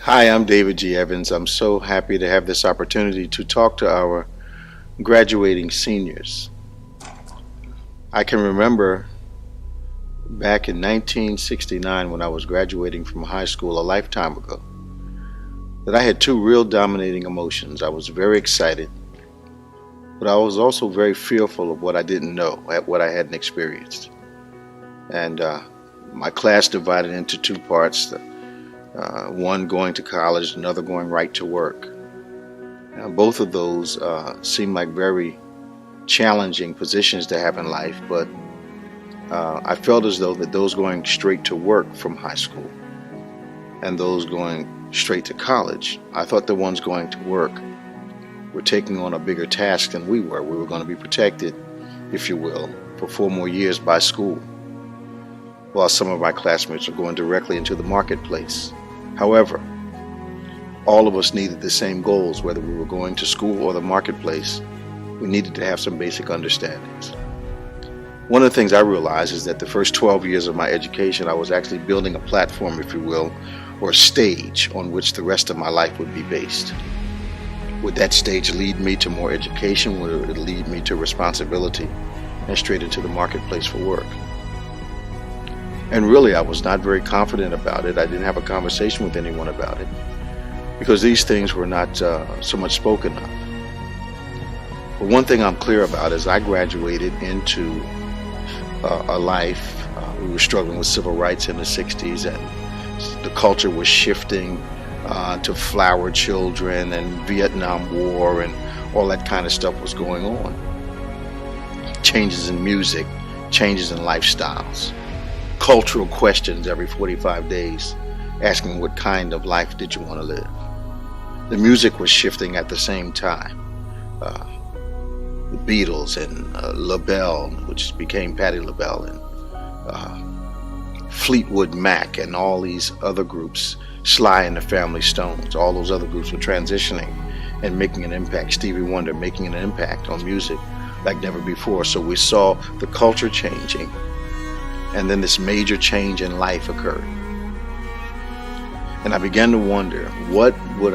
Hi, I'm David G. Evans. I'm so happy to have this opportunity to talk to our graduating seniors. I can remember back in 1969 when I was graduating from high school a lifetime ago that I had two real dominating emotions. I was very excited, but I was also very fearful of what I didn't know, at what I hadn't experienced. And my class divided into two parts. One going to college, another going right to work. Now, both of those seem like very challenging positions to have in life, but I felt as though that those going straight to work from high school and those going straight to college, I thought the ones going to work were taking on a bigger task than we were. We were going to be protected, if you will, for 4 more years by school, while some of my classmates are going directly into the marketplace. However, all of us needed the same goals, whether we were going to school or the marketplace. We needed to have some basic understandings. One of the things I realized is that the first 12 years of my education, I was actually building a platform, if you will, or a stage on which the rest of my life would be based. Would that stage lead me to more education? Would it lead me to responsibility and straight into the marketplace for work? And really, I was not very confident about it. I didn't have a conversation with anyone about it because these things were not so much spoken of. But one thing I'm clear about is I graduated into a life. We were struggling with civil rights in the 60s, and the culture was shifting to flower children and Vietnam War, and all that kind of stuff was going on. Changes in music, changes in lifestyles, cultural questions every 45 days, asking what kind of life did you want to live. The music was shifting at the same time. The Beatles and LaBelle, which became Patti LaBelle, and Fleetwood Mac, and all these other groups, Sly and the Family Stones, all those other groups were transitioning and making an impact. Stevie Wonder making an impact on music like never before. So we saw the culture changing, and then this major change in life occurred. And I began to wonder, what could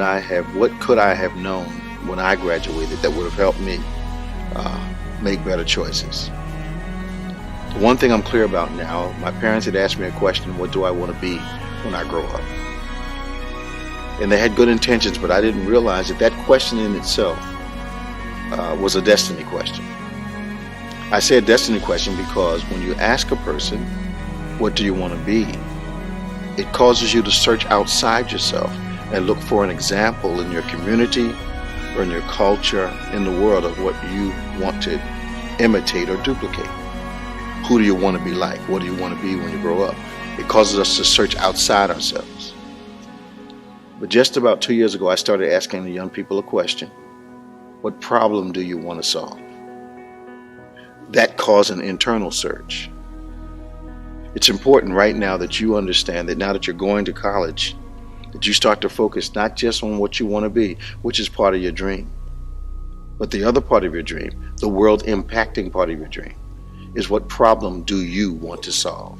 I have known when I graduated that would have helped me make better choices? The one thing I'm clear about now, my parents had asked me a question, what do I want to be when I grow up? And they had good intentions, but I didn't realize that that question in itself was a destiny question. I say a destiny question because when you ask a person, what do you want to be? It causes you to search outside yourself and look for an example in your community or in your culture, in the world, of what you want to imitate or duplicate. Who do you want to be like? What do you want to be when you grow up? It causes us to search outside ourselves. But just about 2 years ago, I started asking the young people a question. What problem do you want to solve? That caused an internal search. It's important right now that you understand that now that you're going to college, that you start to focus not just on what you want to be, which is part of your dream, but the other part of your dream, the world impacting part of your dream, is what problem do you want to solve?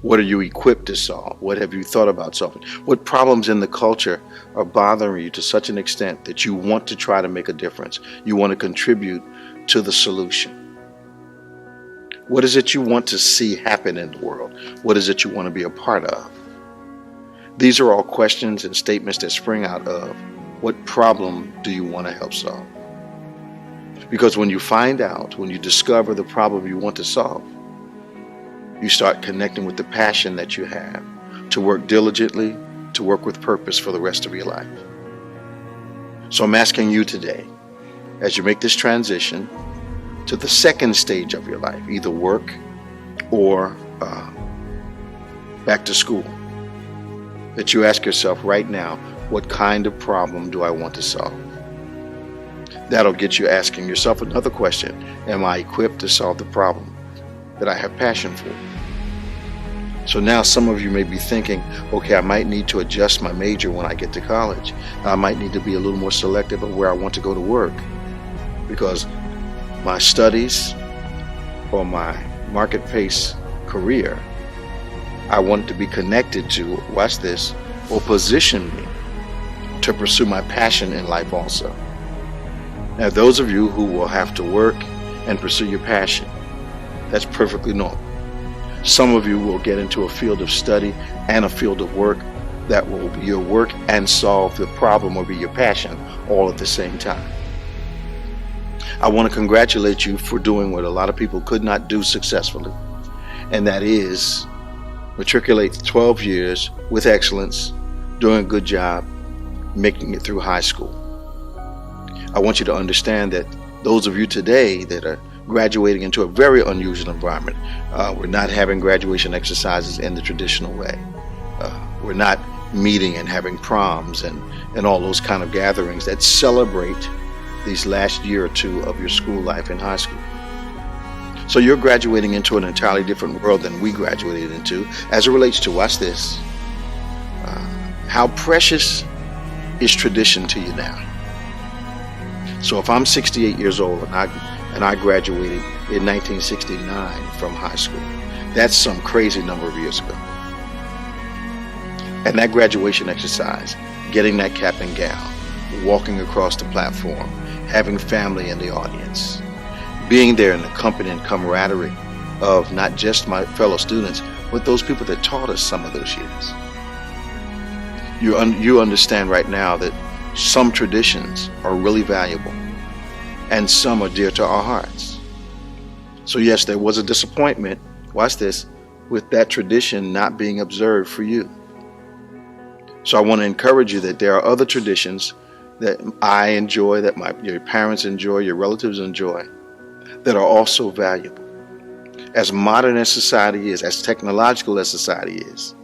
What are you equipped to solve? What have you thought about solving? What problems in the culture are bothering you to such an extent that you want to try to make a difference? You want to contribute to the solution. What is it you want to see happen in the world? What is it you want to be a part of? These are all questions and statements that spring out of what problem do you want to help solve? Because when you find out, when you discover the problem you want to solve, you start connecting with the passion that you have to work diligently, to work with purpose for the rest of your life. So I'm asking you today, as you make this transition to the second stage of your life, either work or back to school, that you ask yourself right now, what kind of problem do I want to solve? That'll get you asking yourself another question. Am I equipped to solve the problem that I have passion for? So now some of you may be thinking, okay, I might need to adjust my major when I get to college. I might need to be a little more selective of where I want to go to work, because my studies or my market pace career, I want to be connected to, watch this, or position me to pursue my passion in life also. Now, those of you who will have to work and pursue your passion, that's perfectly normal. Some of you will get into a field of study and a field of work that will be your work and solve the problem or be your passion all at the same time. I want to congratulate you for doing what a lot of people could not do successfully, and that is matriculate 12 years with excellence, doing a good job, making it through high school. I want you to understand that those of you today that are graduating into a very unusual environment, we're not having graduation exercises in the traditional way. We're not meeting and having proms and all those kind of gatherings that celebrate these last year or two of your school life in high school. So you're graduating into an entirely different world than we graduated into as it relates to, watch this, how precious is tradition to you now. So if I'm 68 years old and I graduated in 1969 from high school, that's some crazy number of years ago. And that graduation exercise, getting that cap and gown, walking across the platform, having family in the audience, being there in the company and camaraderie of not just my fellow students, but those people that taught us some of those years. You understand right now that some traditions are really valuable and some are dear to our hearts. So yes, there was a disappointment, watch this, with that tradition not being observed for you. So I want to encourage you that there are other traditions that I enjoy, that your parents enjoy, your relatives enjoy, that are also valuable. As modern as society is, as technological as society is,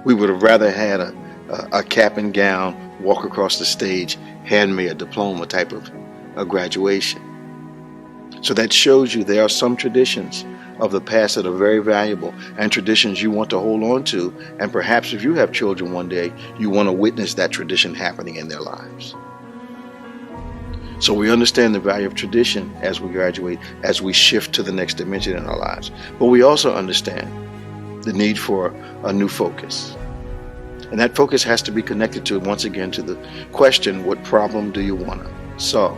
we would have rather had a cap and gown, walk across the stage, hand me a diploma type of a graduation. So that shows you there are some traditions of the past that are very valuable and traditions you want to hold on to, and perhaps if you have children one day, you want to witness that tradition happening in their lives. So we understand the value of tradition as we graduate, as we shift to the next dimension in our lives. But we also understand the need for a new focus. And that focus has to be connected to, once again, to the question, what problem do you want to solve?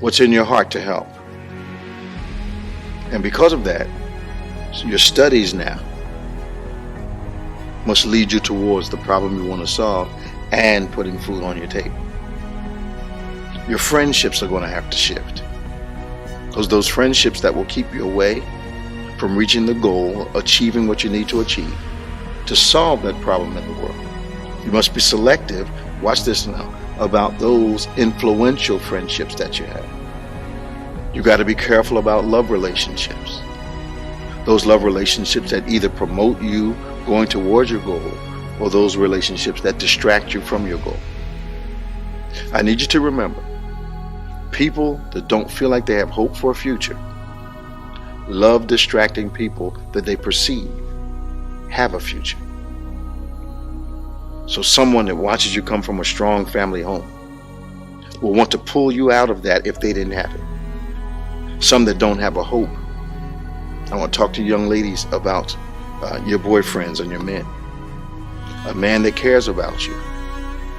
What's in your heart to help? And because of that, your studies now must lead you towards the problem you want to solve and putting food on your table. Your friendships are going to have to shift. Because those friendships that will keep you away from reaching the goal, achieving what you need to achieve, to solve that problem in the world. You must be selective, watch this now, about those influential friendships that you have. You got to be careful about love relationships. Those love relationships that either promote you going towards your goal, or those relationships that distract you from your goal. I need you to remember, people that don't feel like they have hope for a future love distracting people that they perceive have a future. So someone that watches you come from a strong family home will want to pull you out of that if they didn't have it. Some that don't have a hope. I want to talk to young ladies about your boyfriends and your men. A man that cares about you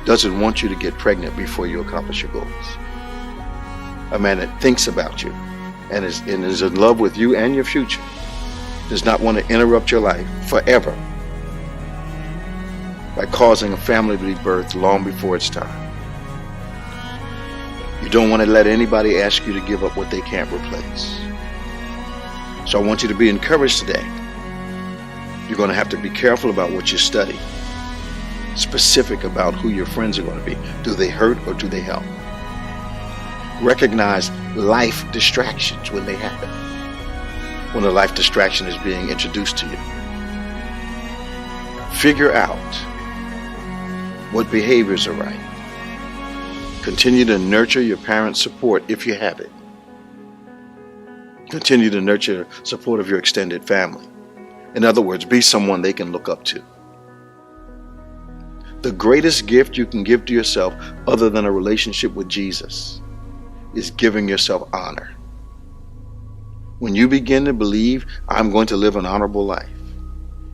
doesn't want you to get pregnant before you accomplish your goals. A man that thinks about you and is in love with you and your future does not want to interrupt your life forever by causing a family to be birthed long before it's time. You don't want to let anybody ask you to give up what they can't replace. So I want you to be encouraged today. You're going to have to be careful about what you study. Specific about who your friends are going to be. Do they hurt or do they help? Recognize life distractions when they happen. When a life distraction is being introduced to you. Figure out what behaviors are right. Continue to nurture your parents' support if you have it. Continue to nurture support of your extended family. In other words, be someone they can look up to. The greatest gift you can give to yourself, other than a relationship with Jesus, is giving yourself honor. When you begin to believe, I'm going to live an honorable life,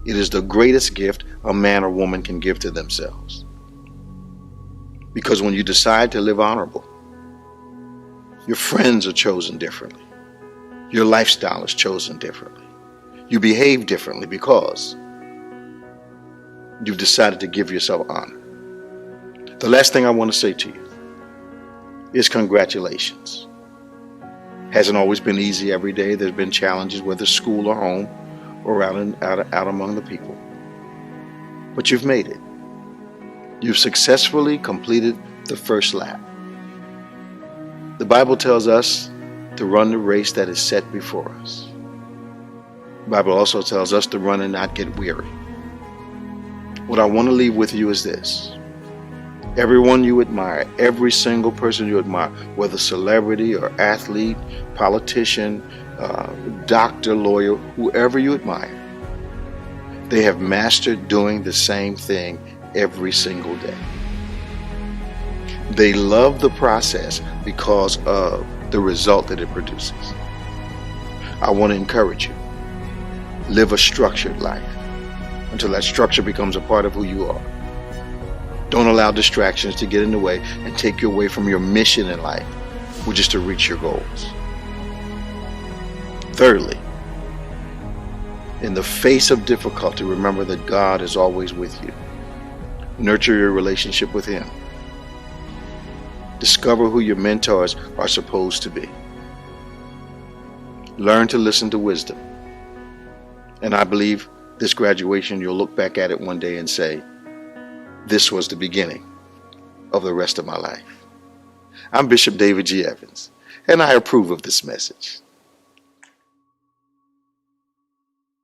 it is the greatest gift a man or woman can give to themselves. Because when you decide to live honorable, your friends are chosen differently. Your lifestyle is chosen differently. You behave differently because you've decided to give yourself honor. The last thing I want to say to you is congratulations. Hasn't always been easy every day. There's been challenges, whether school or home or out among the people. But you've made it. You've successfully completed the first lap. The Bible tells us to run the race that is set before us. The Bible also tells us to run and not get weary. What I want to leave with you is this. Everyone you admire, every single person you admire, whether celebrity or athlete, politician, doctor, lawyer, whoever you admire, they have mastered doing the same thing every single day. They love the process because of the result that it produces. I want to encourage you. Live a structured life until that structure becomes a part of who you are. Don't allow distractions to get in the way and take you away from your mission in life, which is to reach your goals. Thirdly, in the face of difficulty, remember that God is always with you. Nurture your relationship with Him. Discover who your mentors are supposed to be. Learn to listen to wisdom. And I believe this graduation, you'll look back at it one day and say, this was the beginning of the rest of my life. I'm Bishop David G. Evans, and I approve of this message.